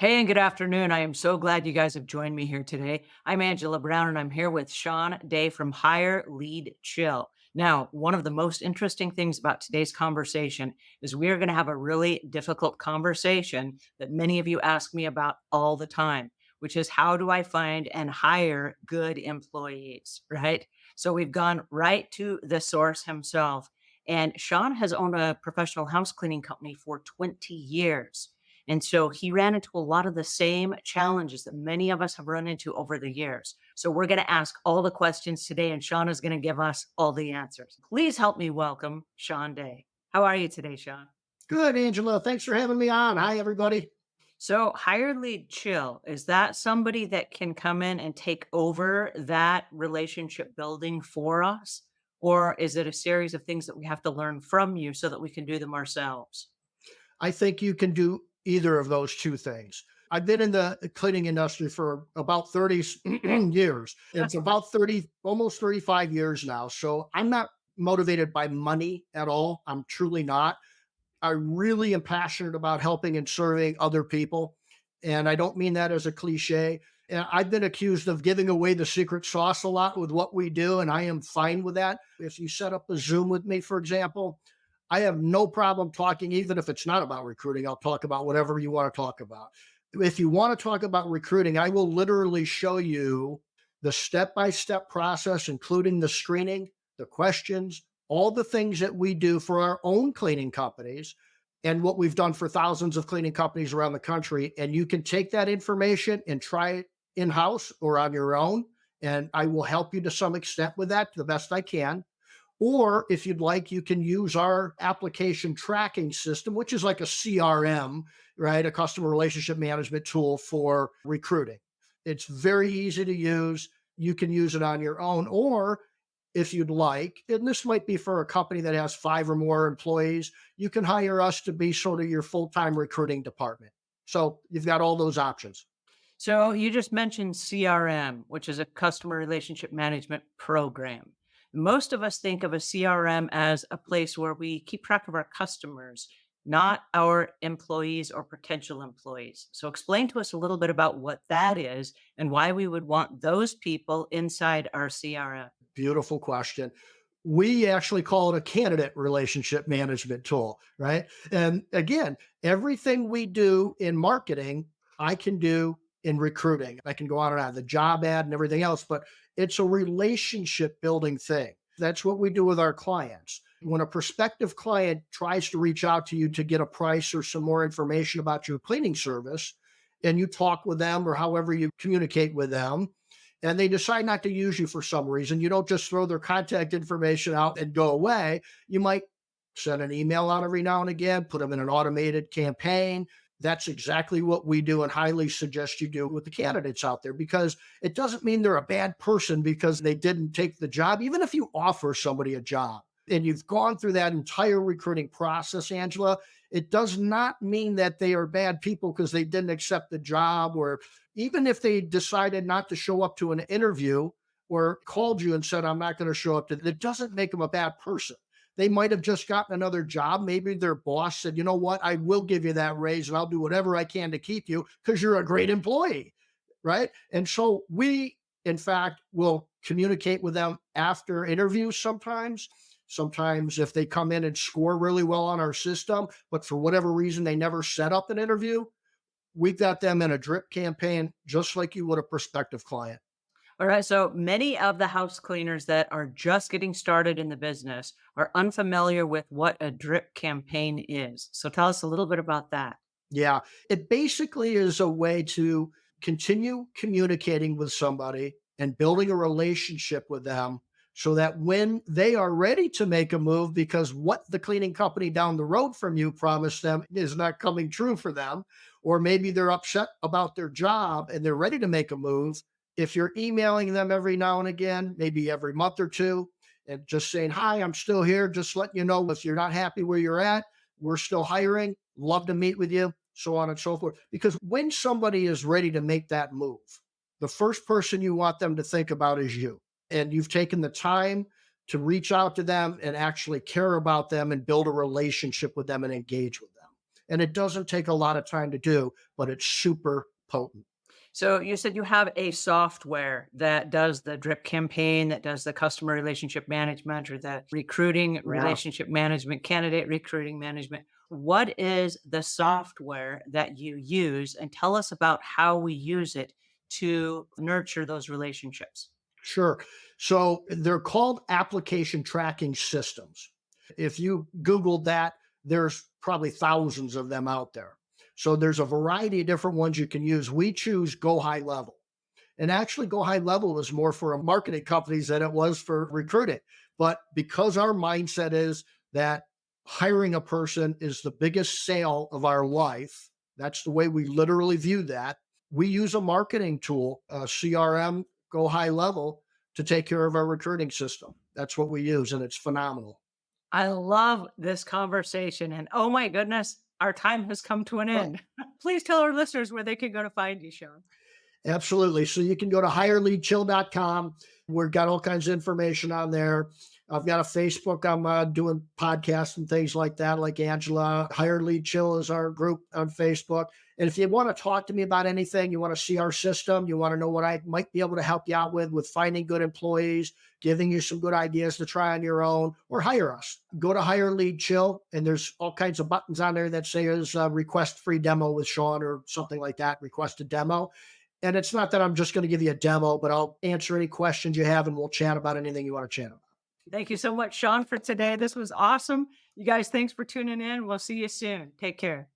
Hey, and good afternoon. I am so glad you guys have joined me here today. I'm Angela Brown, and I'm here with Shawn Day from Hire, Lead, Chill. Now, one of the most interesting things about today's conversation is we are going to have a really difficult conversation that many of you ask me about all the time, which is how do I find and hire good employees, right? So we've gone right to the source himself. And Shawn has owned a professional house cleaning company for 20 years. And so he ran into a lot of the same challenges that many of us have run into over the years. So we're going to ask all the questions today, and Shawn is going to give us all the answers. Please help me welcome Shawn Day. How are you today, Shawn? Good, Angela. Thanks for having me on. Hi, everybody. So, hire lead chill, is that somebody that can come in and take over that relationship building for us? Or is it a series of things that we have to learn from you so that we can do them ourselves? I think you can do either of those two things. I've been in the cleaning industry for about 30 years. It's about 30, almost 35 years now. So I'm not motivated by money at all. I'm truly not. I really am passionate about helping and serving other people. And I don't mean that as a cliche. And I've been accused of giving away the secret sauce a lot with what we do, and I am fine with that. If you set up a Zoom with me, for example, I have no problem talking, even if it's not about recruiting. I'll talk about whatever you want to talk about. If you want to talk about recruiting, I will literally show you the step by step process, including the screening, the questions, all the things that we do for our own cleaning companies and what we've done for thousands of cleaning companies around the country. And you can take that information and try it in house or on your own. And I will help you to some extent with that, to the best I can. Or if you'd like, you can use our application tracking system, which is like a CRM, right? A customer relationship management tool for recruiting. It's very easy to use. You can use it on your own. Or if you'd like, and this might be for a company that has five or more employees, you can hire us to be sort of your full time recruiting department. So you've got all those options. So you just mentioned CRM, which is a customer relationship management program. Most of us think of a CRM as a place where we keep track of our customers, not our employees or potential employees. So explain to us a little bit about what that is and why we would want those people inside our CRM. Beautiful question. We actually call it a candidate relationship management tool, right? And again, everything we do in marketing, I can do in recruiting. I can go on and on, the job ad and everything else, but it's a relationship building thing. That's what we do with our clients. When a prospective client tries to reach out to you to get a price or some more information about your cleaning service, and you talk with them or however you communicate with them, and they decide not to use you for some reason, you don't just throw their contact information out and go away. You might send an email out every now and again, put them in an automated campaign. That's exactly what we do and highly suggest you do with the candidates out there, because it doesn't mean they're a bad person because they didn't take the job. Even if you offer somebody a job and you've gone through that entire recruiting process, Angela, it does not mean that they are bad people because they didn't accept the job, or even if they decided not to show up to an interview or called you and said, I'm not going to show up to it, doesn't make them a bad person. They might have just gotten another job. Maybe their boss said, you know what, I will give you that raise and I'll do whatever I can to keep you because you're a great employee. Right. And so we, in fact, will communicate with them after interviews sometimes. Sometimes if they come in and score really well on our system, but for whatever reason they never set up an interview, we've got them in a drip campaign, just like you would a prospective client. All right. So many of the house cleaners that are just getting started in the business are unfamiliar with what a drip campaign is. So tell us a little bit about that. Yeah, it basically is a way to continue communicating with somebody and building a relationship with them so that when they are ready to make a move, because what the cleaning company down the road from you promised them is not coming true for them, or maybe they're upset about their job and they're ready to make a move. If you're emailing them every now and again, maybe every month or two, and just saying, hi, I'm still here, just letting you know if you're not happy where you're at, we're still hiring, love to meet with you, so on and so forth. Because when somebody is ready to make that move, the first person you want them to think about is you. And you've taken the time to reach out to them and actually care about them and build a relationship with them and engage with them. And it doesn't take a lot of time to do, but it's super potent. So you said you have a software that does the drip campaign, that does the customer relationship management or the recruiting Yeah. relationship management, candidate recruiting management. What is the software that you use? And tell us about how we use it to nurture those relationships. Sure. So they're called application tracking systems. If you Googled that, there's probably thousands of them out there. So there's a variety of different ones you can use. We choose Go High Level. And actually, Go High Level is more for marketing companies than it was for recruiting. But because our mindset is that hiring a person is the biggest sale of our life, that's the way we literally view that. We use a marketing tool, a CRM, Go High Level, to take care of our recruiting system. That's what we use, and it's phenomenal. I love this conversation. And oh my goodness, our time has come to an Oh, end. Please tell our listeners where they can go to find you, Sean. absolutely. So you can go to hireleadchill.com. We've got all kinds of information on there. I've got a Facebook. I'm doing podcasts and things like that, like Angela. Hire Lead Chill is our group on Facebook. And if you want to talk to me about anything, you want to see our system, you want to know what I might be able to help you out with finding good employees, giving you some good ideas to try on your own, or hire us. Go to Hire Lead Chill, and there's all kinds of buttons on there that say request free demo with Shawn or something like that, request a demo. And it's not that I'm just going to give you a demo, but I'll answer any questions you have and we'll chat about anything you want to chat about. Thank you so much, Sean, for today. This was awesome. You guys, thanks for tuning in. We'll see you soon. Take care.